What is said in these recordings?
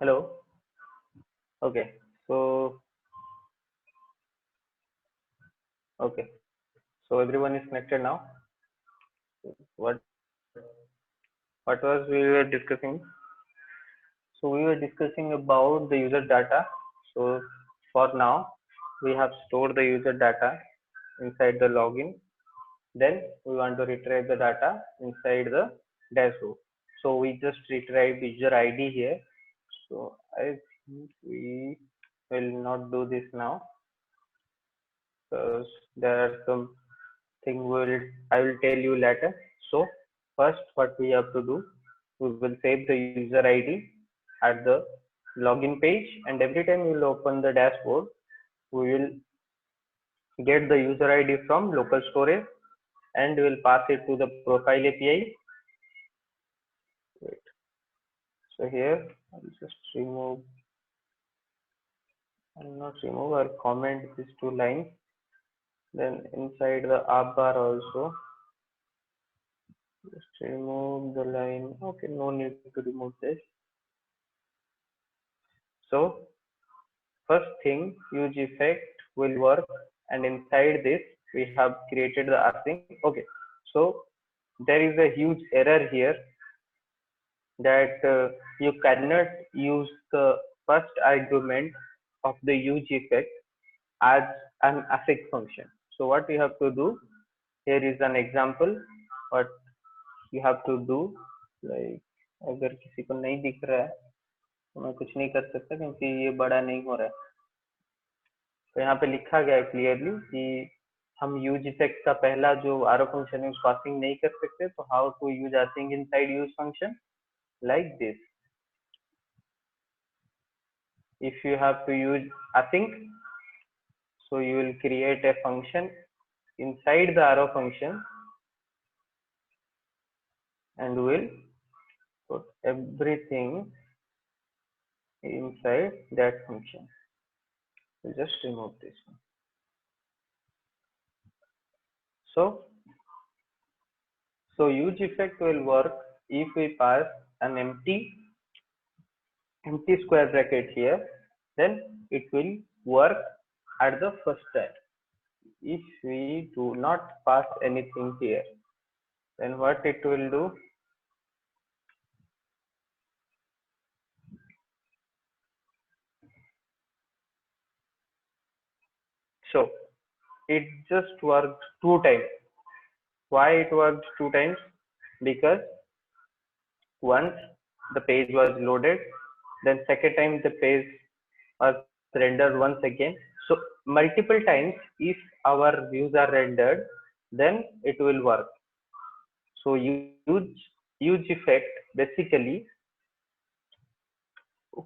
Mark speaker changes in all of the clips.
Speaker 1: Hello. Okay. So okay. So everyone is connected now. What what was we were discussing? So we were discussing about the user data. So for now, we have stored the user data inside the login. Then we want to retrieve the data inside the dashboard. So we just retrieve user ID here. So I think we will not do this now because there are some thing I will tell you later. So first what we have to do, we will save the user ID at the login page, and every time we will open the dashboard, we will get the user ID from local storage and we will pass it to the profile API. Wait. So here I'll just remove, I'll not remove, I'll comment these two lines. Then inside the app bar also, just remove the line. Okay, no need to remove this. So first thing, huge effect will work, and inside this we have created the async. Okay, so there is a huge error here that you cannot use the first argument of the huge effect as an async function. So what you have to do, here is an example what you have to do, like अगर किसी को नहीं दिख रहा है तो मैं कुछ नहीं कर सकता क्योंकि ये बड़ा नहीं हो रहा है. तो यहाँ पे लिखा गया है क्लियरली कि हम यूज इफेक्ट का पहला जो आरो फंक्शन है उसको आसिंग नहीं कर सकते, तो how to use async inside use function like this. If you have to use async, so you will create a function inside the arrow function and will put everything inside that function. We'll just remove this one. So use effect will work if we pass an empty square bracket here, then it will work at the first time. If we do not pass anything here, then what it will do, so it just worked 2 times. Why it worked 2 times? Because once the page was loaded, then second time the page was rendered once again. So multiple times if our views are rendered, then it will work. So huge effect basically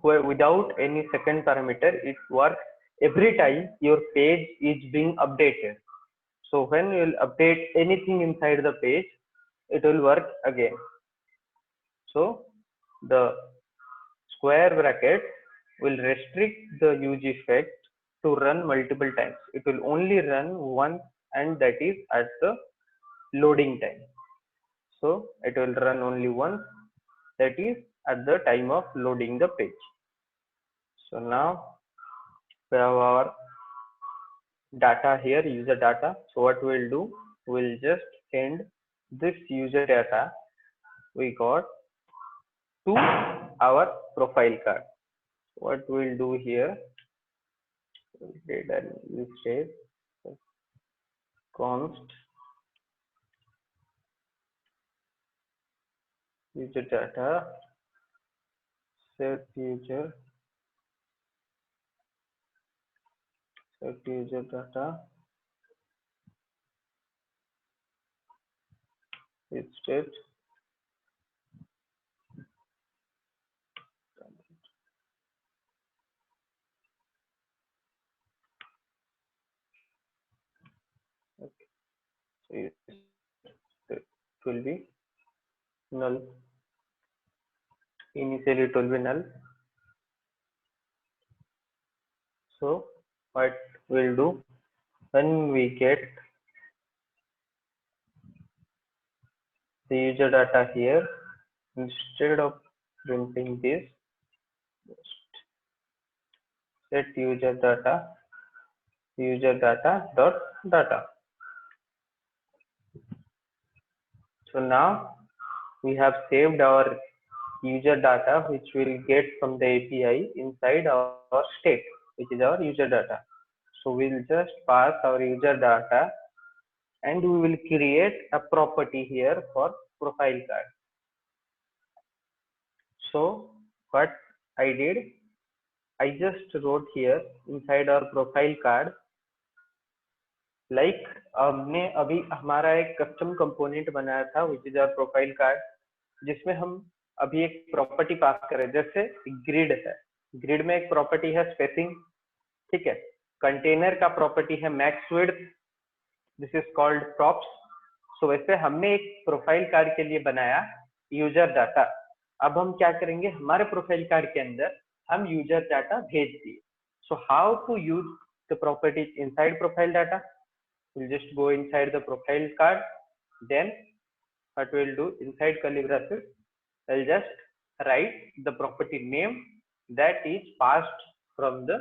Speaker 1: where without any second parameter, it works every time your page is being updated. So when you will update anything inside the page, it will work again. So the square bracket will restrict the use effect to run multiple times. It will only run once, and that is at the loading time. So it will run only once, that is at the time of loading the page. So now we have our data here, user data. So what we'll do, we'll just send this user data we got to our profile card. What we'll do here, data usage const user data set user data is state okay. So it will be null. Initially it will be null. So what we'll do, when we get the user data here, instead of printing this, just set user data dot data. So now we have saved our user data which we'll get from the API inside our state, which is our user data. So we'll just pass our user data and we will create a property here for profile card. So what I did, I just wrote here inside our profile card, like हमने अभी हमारा एक custom component बनाया था which is our profile card, जिसमें हम अभी एक प्रॉपर्टी पास करें, जैसे ग्रिड है, ग्रिड में एक प्रॉपर्टी है स्पेसिंग, ठीक है, कंटेनर का प्रॉपर्टी है max width, this is called props. So वैसे हमने एक प्रोफाइल कार्ड के लिए बनाया यूजर डाटा। अब हम क्या करेंगे, हमारे प्रोफाइल कार्ड के अंदर हम यूजर डाटा भेज दिए। So how to use the properties inside profile data, we'll just go inside the profile card, then what we'll do, inside curly braces I'll just write the property name that is passed from the